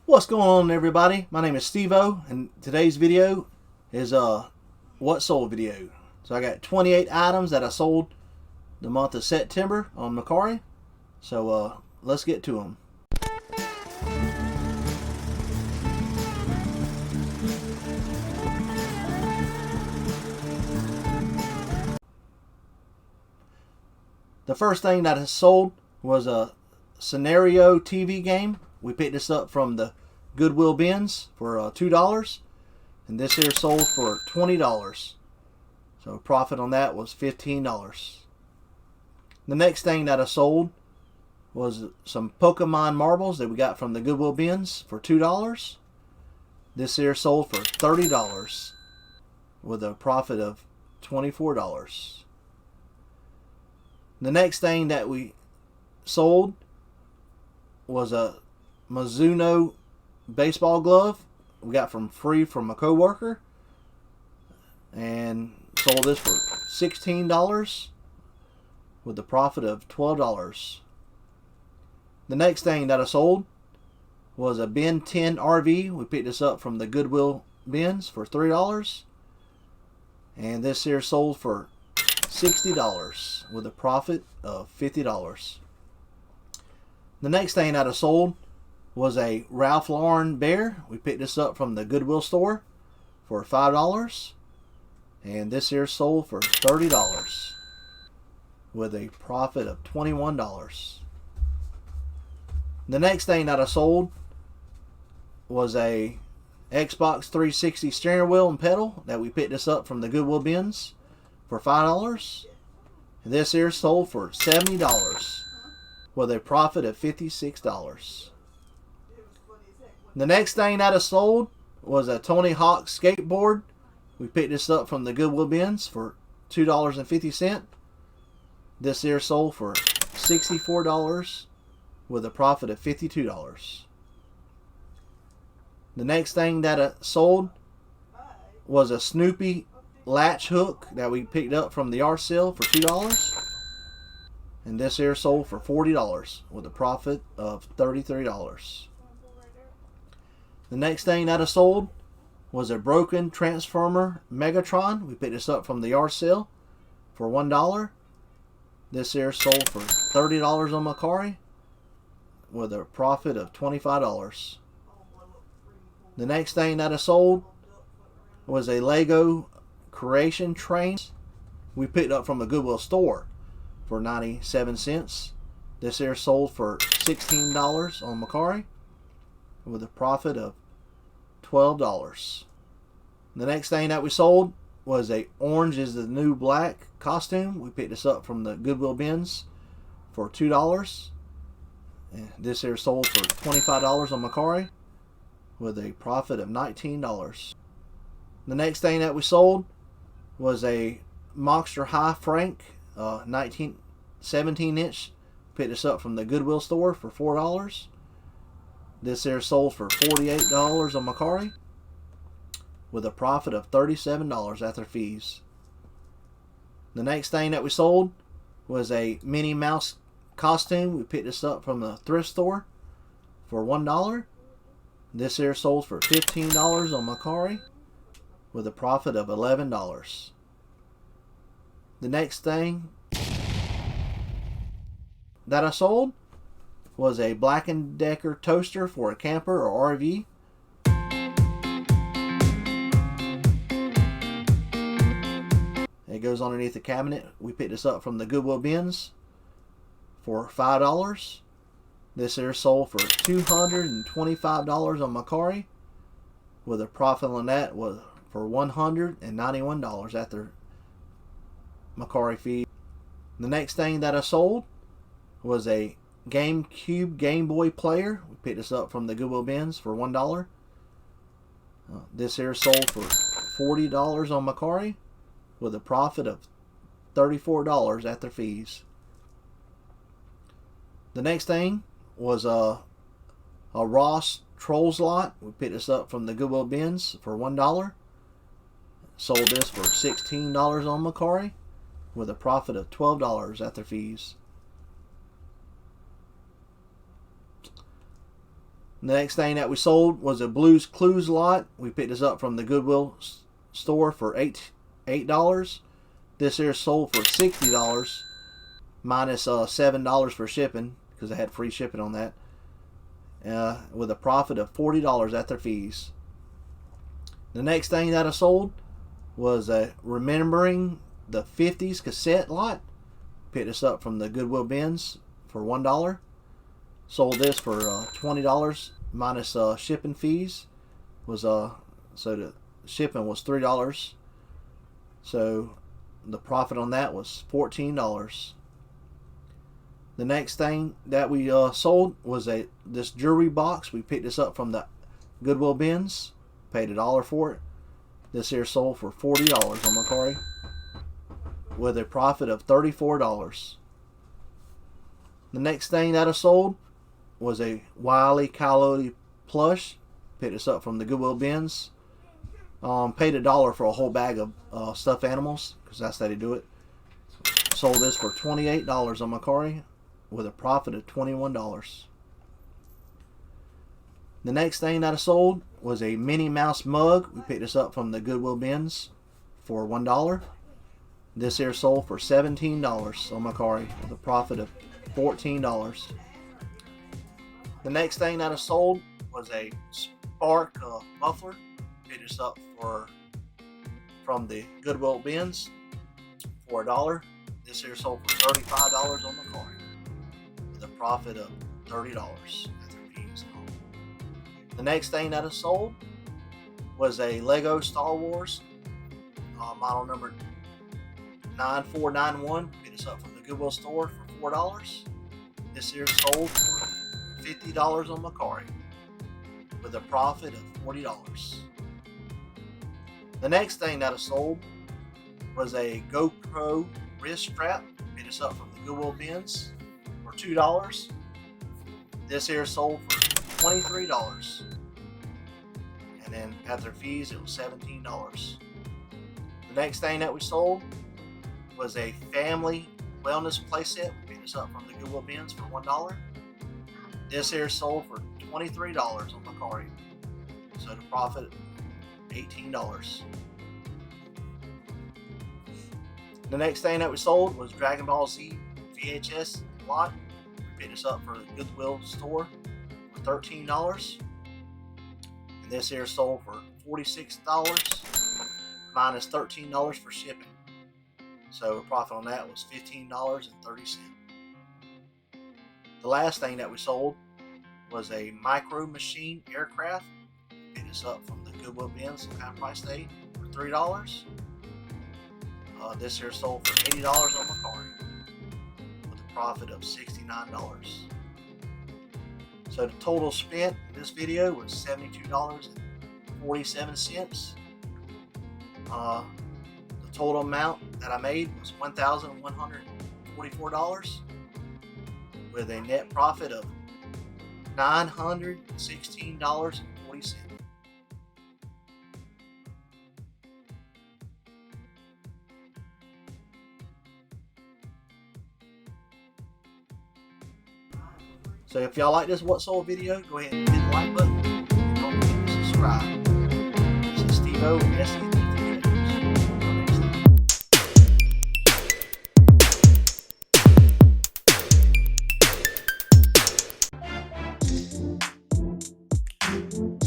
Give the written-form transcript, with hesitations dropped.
What's going on, everybody? My name is Steve-O, and today's video is what sold video. So I got 28 items that I sold the month of September on Mercari. So let's get to them. The first thing that I sold was a scenario TV game. We picked this up from the Goodwill bins for $2, and this here sold for $20. So profit on that was $15. The next thing that I sold was some Pokemon marbles that we got from the Goodwill bins for $2. This here sold for $30 with a profit of $24. The next thing that we sold was a Mizuno baseball glove we got free from a coworker, and sold this for $16 with a profit of $12. The next thing that I sold was a Ben 10 RV. We picked this up from the Goodwill bins for $3, and this here sold for $60 with a profit of $50. The next thing that I sold was a Ralph Lauren bear. We picked this up from the Goodwill store for $5, and this here sold for $30 with a profit of $21. The next thing that I sold was a Xbox 360 steering wheel and pedal that we picked this up from the Goodwill bins for $5, and this here sold for $70 with a profit of $56. The next thing that I sold was a Tony Hawk skateboard. We picked this up from the Goodwill bins for $2.50. This here sold for $64 with a profit of $52. The next thing that I sold was a Snoopy latch hook that we picked up from the yard sale for $2. And this here sold for $40 with a profit of $33. The next thing that I sold was a broken Transformer Megatron. We picked this up from the yard sale for $1. This here sold for $30 on Mercari with a profit of $25. The next thing that I sold was a Lego Creation Trains. We picked up from the Goodwill store for 97 cents. This here sold for $16 on Mercari with a profit of $12. The next thing that we sold was a Orange is the New Black costume. We picked this up from the Goodwill bins for $2. And this here sold for $25 on Mercari with a profit of $19. The next thing that we sold was a Monster High Frank 17-inch. Picked this up from the Goodwill store for $4. This here sold for $48 on Mercari with a profit of $37 after fees. The next thing that we sold was a Minnie Mouse costume. We picked this up from the thrift store for $1. This here sold for $15 on Mercari with a profit of $11. The next thing that I sold was a Black & Decker toaster for a camper or RV. It goes underneath the cabinet. We picked this up from the Goodwill bins for $5. This here sold for $225 on Mercari with a profit on that was for $191 after Mercari fee. The next thing that I sold was a GameCube Game Boy player. We picked this up from the Goodwill bins for $1. This here sold for $40 on Mercari with a profit of $34 after fees. The next thing was a Ross Trolls lot. We picked this up from the Goodwill bins for $1. Sold this for $16 on Mercari with a profit of $12 after fees. The next thing that we sold was a Blue's Clues lot. We picked this up from the Goodwill store for $8. This here sold for $60 minus $7 for shipping, because I had free shipping on that, with a profit of $40 after fees. The next thing that I sold was a Remembering the 50s cassette lot. Picked this up from the Goodwill bins for $1. Sold this for $20 minus shipping fees. So the shipping was $3. So the profit on that was $14. The next thing that we sold was this jewelry box. We picked this up from the Goodwill bins. Paid $1 for it. This here sold for $40 on Mercari, with a profit of $34. The next thing that I sold was a Wile E. Coyote plush. Picked this up from the Goodwill bins. Paid $1 for a whole bag of stuffed animals, because that's how they do it. Sold this for $28 on Mercari, with a profit of $21. The next thing that I sold was a Minnie Mouse mug. We picked this up from the Goodwill bins for $1. This here sold for $17 on Mercari, with a profit of $14. The next thing that I sold was a Spark muffler. Picked this up from the Goodwill bins for $1. This here sold for $35 on Mercari, with a profit of $30 after fees. The next thing that I sold was a Lego Star Wars model number 9491. Picked this up from the Goodwill store for $4. This here sold for $50 on Mercari, with a profit of $40. The next thing that I sold was a GoPro wrist strap. Picked this up from the Goodwill bins for $2. This here sold for $23. And then after fees, it was $17. The next thing that we sold was a family wellness playset. We picked this up from the Goodwill bins for $1. This here sold for $23 on Mercari, so the profit $18. The next thing that we sold was Dragon Ball Z VHS lot. We picked this up for the Goodwill store for $13. And this here sold for $46 minus $13 for shipping. So the profit on that was $15.30. The last thing that we sold was a Micro Machine aircraft. Picked this up from the Goodwill bins, what kind of price they for $3. This here sold for $80 on Mercari, with a profit of $69. So the total spent in this video was $72.47. The total amount that I made was $1,144, with a net profit of $916.40. So if y'all like this What Sold video, go ahead and hit the like button and don't forget to subscribe. This is Steve-O with Thrifted Treasures. Until next time.